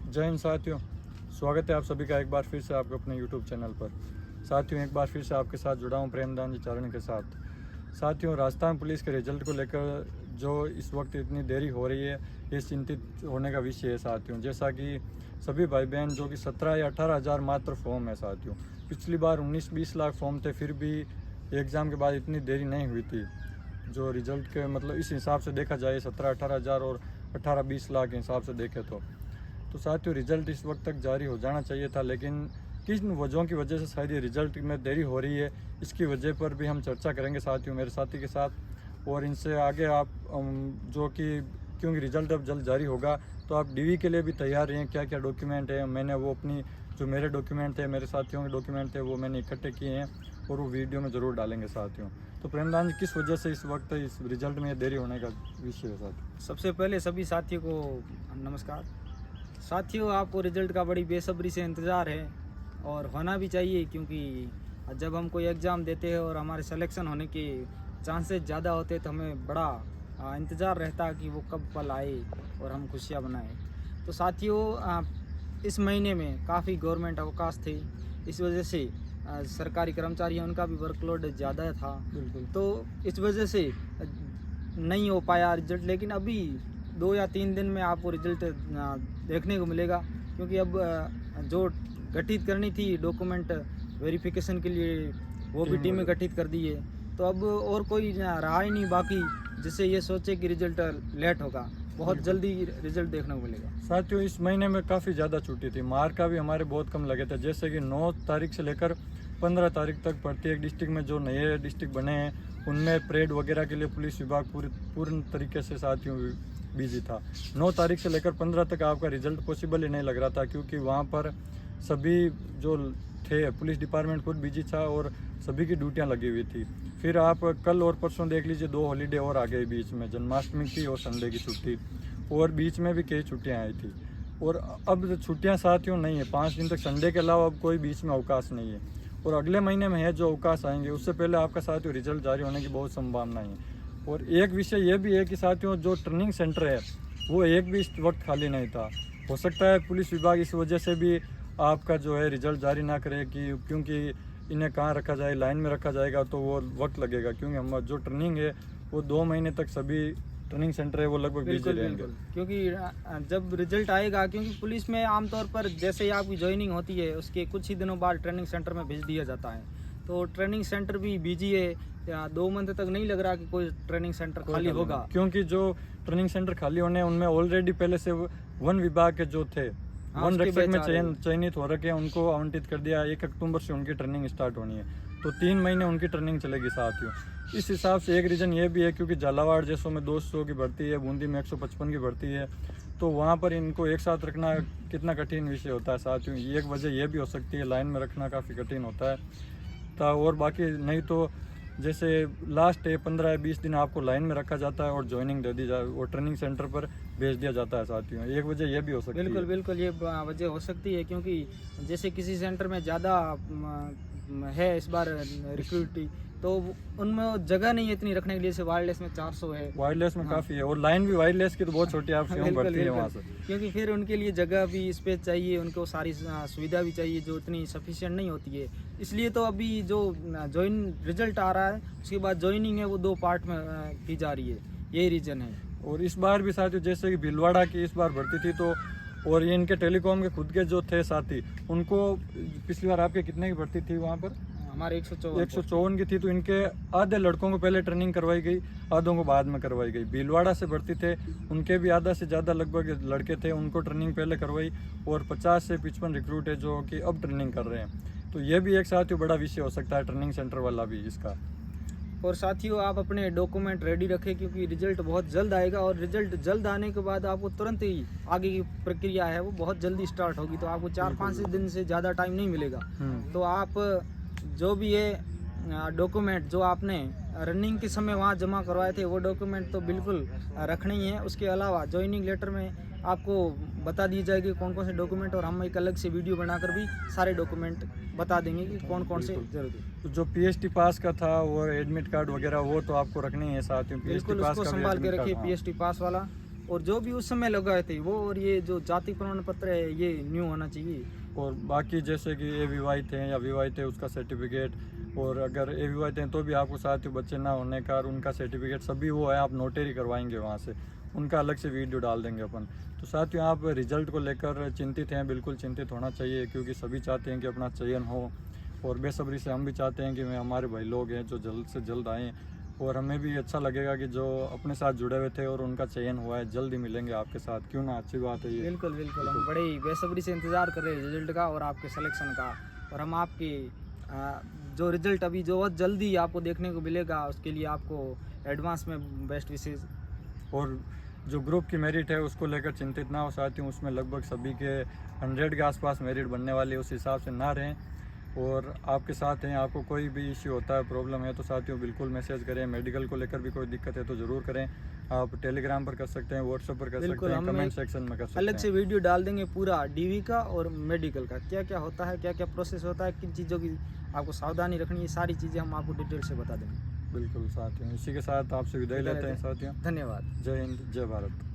जय हिंद साथियों, स्वागत है आप सभी का एक बार फिर से आपके अपने यूट्यूब चैनल पर। साथियों, एक बार फिर से आपके साथ जुड़ा हूँ प्रेमदान जी चारण के साथ। साथियों, राजस्थान पुलिस के रिजल्ट को लेकर जो इस वक्त इतनी देरी हो रही है, ये चिंतित होने का विषय है साथियों। जैसा कि सभी भाई बहन जो कि 17 या 18 हज़ार मात्र फॉर्म है साथियों। पिछली बार 19-20 लाख फॉर्म थे, फिर भी एग्ज़ाम के बाद इतनी देरी नहीं हुई थी। जो रिजल्ट के मतलब इस हिसाब से देखा जाए 17-18 हज़ार और 18-20 लाख के हिसाब से देखें तो साथियों रिज़ल्ट इस वक्त तक जारी हो जाना चाहिए था, लेकिन किन वजहों की वजह से शायद ये रिज़ल्ट में देरी हो रही है, इसकी वजह पर भी हम चर्चा करेंगे साथियों मेरे साथी के साथ। और इनसे आगे आप जो कि क्योंकि रिज़ल्ट अब जल्द जारी होगा तो आप डीवी के लिए भी तैयार रहें। क्या क्या डॉक्यूमेंट है, मैंने वो अपनी जो मेरे डॉक्यूमेंट थे, मेरे साथियों के डॉक्यूमेंट थे, वो मैंने इकट्ठे किए हैं और वो वीडियो में ज़रूर डालेंगे साथियों। तो प्रेमदान जी, किस वजह से इस वक्त इस रिज़ल्ट में देरी होने का विषय है साथियों? सबसे पहले सभी साथियों को नमस्कार। साथियों, आपको रिजल्ट का बड़ी बेसब्री से इंतज़ार है और होना भी चाहिए, क्योंकि जब हम कोई एग्ज़ाम देते हैं और हमारे सिलेक्शन होने के चांसेस ज़्यादा होते हैं तो हमें बड़ा इंतज़ार रहता है कि वो कब पल आए और हम खुशियाँ मनाएं। तो साथियों, इस महीने में काफ़ी गवर्नमेंट अवकाश थे, इस वजह से सरकारी कर्मचारी उनका भी वर्कलोड ज़्यादा था। बिल्कुल। तो इस वजह से नहीं हो पाया रिजल्ट, लेकिन अभी 2 या 3 दिन में आपको रिजल्ट देखने को मिलेगा, क्योंकि अब जो गठित करनी थी डॉक्यूमेंट वेरिफिकेशन के लिए वो भी टीमें गठित कर दी है। तो अब और कोई रहा ही नहीं बाकी जिससे ये सोचे कि रिजल्ट लेट होगा। बहुत जल्दी रिजल्ट देखने को मिलेगा। साथियों, इस महीने में काफ़ी ज़्यादा छुट्टी थी, मार्क का भी हमारे बहुत कम लगे थे। जैसे कि 9 तारीख से लेकर 15 तारीख तक प्रत्येक डिस्ट्रिक्ट में जो नए डिस्ट्रिक्ट बने हैं उनमें परेड वगैरह के लिए पुलिस विभाग पूर्ण तरीके से साथियों बिजी था। 9 तारीख से लेकर 15 तक आपका रिजल्ट पॉसिबल ही नहीं लग रहा था, क्योंकि वहाँ पर सभी जो थे पुलिस डिपार्टमेंट खुद बिजी था और सभी की ड्यूटियाँ लगी हुई थी। फिर आप कल और परसों देख लीजिए, 2 हॉलीडे और आ गए बीच में, जन्माष्टमी की और संडे की छुट्टी, और बीच में भी कई छुट्टियाँ आई थी। और अब छुट्टियाँ साथियों नहीं है, 5 दिन तक संडे के अलावा अब कोई बीच में अवकाश नहीं है। और अगले महीने में है जो अवकाश आएंगे, उससे पहले आपका साथियों रिजल्ट जारी होने की बहुत संभावना है। और एक विषय ये भी है कि साथियों जो ट्रेनिंग सेंटर है वो एक भी इस वक्त खाली नहीं था। हो सकता है पुलिस विभाग इस वजह से भी आपका जो है रिजल्ट जारी ना करे, कि क्योंकि इन्हें कहाँ रखा जाए, लाइन में रखा जाएगा तो वो वक्त लगेगा, क्योंकि हम जो ट्रेनिंग है वो 2 महीने तक सभी ट्रेनिंग सेंटर है वो लगभग बिजी रहेंगे। क्योंकि जब रिजल्ट आएगा, क्योंकि पुलिस में आमतौर पर जैसे ही आपकी ज्वाइनिंग होती है उसके कुछ ही दिनों बाद ट्रेनिंग सेंटर में भेज दिया जाता है। तो ट्रेनिंग सेंटर भी बिजी है, 2 मंथ तक नहीं लग रहा कि कोई ट्रेनिंग सेंटर खाली होगा, क्योंकि जो ट्रेनिंग सेंटर खाली होने उनमें ऑलरेडी पहले से वन विभाग के जो थे वन रक्षक में चयनित हो रखे हैं, उनको आवंटित कर दिया। 1 अक्टूबर से उनकी ट्रेनिंग स्टार्ट होनी है, तो 3 महीने उनकी ट्रेनिंग चलेगी साथियों। इस हिसाब से एक रीज़न ये भी है क्योंकि झालावाड़ जैसों में 200 की भर्ती है, बूंदी में 155 की भर्ती है, तो वहाँ पर इनको एक साथ रखना कितना कठिन विषय होता है साथियों। एक वजह ये भी हो सकती है, लाइन में रखना काफ़ी कठिन होता है। और बाकी नहीं तो जैसे लास्ट 15 या 20 दिन आपको लाइन में रखा जाता है और ज्वाइनिंग दे दी जाए और ट्रेनिंग सेंटर पर भेज दिया जाता है साथियों। एक वजह ये भी हो सकती है। बिल्कुल ये वजह हो सकती है, क्योंकि जैसे किसी सेंटर में ज़्यादा है इस बार रिक्रूटी, तो उनमें जगह नहीं है इतनी रखने के लिए। जैसे वायरलेस में 400 है, वायरलेस में काफ़ी है, और लाइन भी वायरलेस की तो बहुत छोटी आप भर्ती है वहाँ से, क्योंकि फिर उनके लिए जगह भी स्पेस चाहिए, उनको सारी सुविधा भी चाहिए जो इतनी सफिशिएंट नहीं होती है। इसलिए तो अभी जो ज्वाइन रिजल्ट आ रहा है उसके बाद ज्वाइनिंग है वो 2 पार्ट में की जा रही है, यही रीज़न है। और इस बार भी साथियों जैसे कि भीलवाड़ा की इस बार भर्ती थी, तो और ये इनके टेलीकॉम के खुद के जो थे साथी, उनको पिछली बार आपके कितने की भर्ती थी वहाँ पर? हमारे 154 की थी, तो इनके आधे लड़कों को पहले ट्रेनिंग करवाई गई, आधों को बाद में करवाई गई। भीलवाड़ा से भर्ती थे, उनके भी आधा से ज़्यादा लगभग लड़के थे, उनको ट्रेनिंग पहले करवाई, और 50 से 55 रिक्रूट है जो कि अब ट्रेनिंग कर रहे हैं। तो ये भी एक साथियों बड़ा विषय हो सकता है ट्रेनिंग सेंटर वाला भी इसका। और साथियों, आप अपने डॉक्यूमेंट रेडी रखें, क्योंकि रिजल्ट बहुत जल्द आएगा और रिजल्ट जल्द आने के बाद आपको तुरंत ही आगे की प्रक्रिया है वो बहुत जल्दी स्टार्ट होगी, तो आपको 4-5 दिन से ज़्यादा टाइम नहीं मिलेगा। तो आप जो भी है डॉक्यूमेंट जो आपने रनिंग के समय वहाँ जमा करवाए थे वो डॉक्यूमेंट तो बिल्कुल रखने ही है। उसके अलावा ज्वाइनिंग लेटर में आपको बता दी जाएगी कौन कौन से डॉक्यूमेंट, और हम एक अलग से वीडियो बनाकर भी सारे डॉक्यूमेंट बता देंगे कि कौन कौन से जरूरी है। तो जो पीएसटी पास का था और एडमिट कार्ड वगैरह वो तो आपको रखने ही है साथियों। बिल्कुल उसको संभाल के रखिए, पीएसटी पास वाला। और जो भी उस समय लगाए थे वो, और ये जो जाति प्रमाण पत्र है ये न्यू होना चाहिए। और बाकी जैसे कि अविवाहित हैं या विवाहित है उसका सर्टिफिकेट, और अगर अविवाहित हैं तो भी आपको साथियों बच्चे ना होने का और उनका सर्टिफिकेट सभी वो है, आप नोटरी करवाएंगे वहाँ से, उनका अलग से वीडियो डाल देंगे अपन। तो साथियों आप रिजल्ट को लेकर चिंतित हैं, बिल्कुल चिंतित होना चाहिए, क्योंकि सभी चाहते हैं कि अपना चयन हो, और बेसब्री से हम भी चाहते हैं कि हमारे भाई लोग हैं जो जल्द से जल्द आएँ, और हमें भी अच्छा लगेगा कि जो अपने साथ जुड़े हुए थे और उनका चयन हुआ है जल्द ही मिलेंगे आपके साथ। क्यों ना, अच्छी बात है ये। बिल्कुल बिल्कुल, हम बड़े ही बेसब्री से इंतज़ार कर रहे हैं रिजल्ट का और आपके सिलेक्शन का। और हम आपके जो रिजल्ट अभी जो बहुत जल्दी आपको देखने को मिलेगा, उसके लिए आपको एडवांस में बेस्ट विशेष। और जो ग्रुप की मेरिट है उसको लेकर चिंतित ना हो साथियों, उसमें लगभग सभी के 100 के आसपास मेरिट बनने वाली है, उस हिसाब से ना रहें, और आपके साथ हैं। आपको कोई भी इश्यू होता है, प्रॉब्लम है तो साथियों बिल्कुल मैसेज करें। मेडिकल को लेकर भी कोई दिक्कत है तो ज़रूर करें। आप टेलीग्राम पर कर सकते हैं, व्हाट्सएप पर कर सकते हैं, हम कमेंट सेक्शन में कर सकते हैं। अलग से वीडियो डाल देंगे पूरा डीवी का और मेडिकल का, क्या क्या होता है, क्या क्या प्रोसेस होता है, किन चीज़ों की आपको सावधानी रखनी है, सारी चीज़ें हम आपको डिटेल से बता देंगे। बिल्कुल साथियों, इसी के साथ आपसे विदाई लेते हैं साथियों। धन्यवाद। जय हिंद, जय भारत।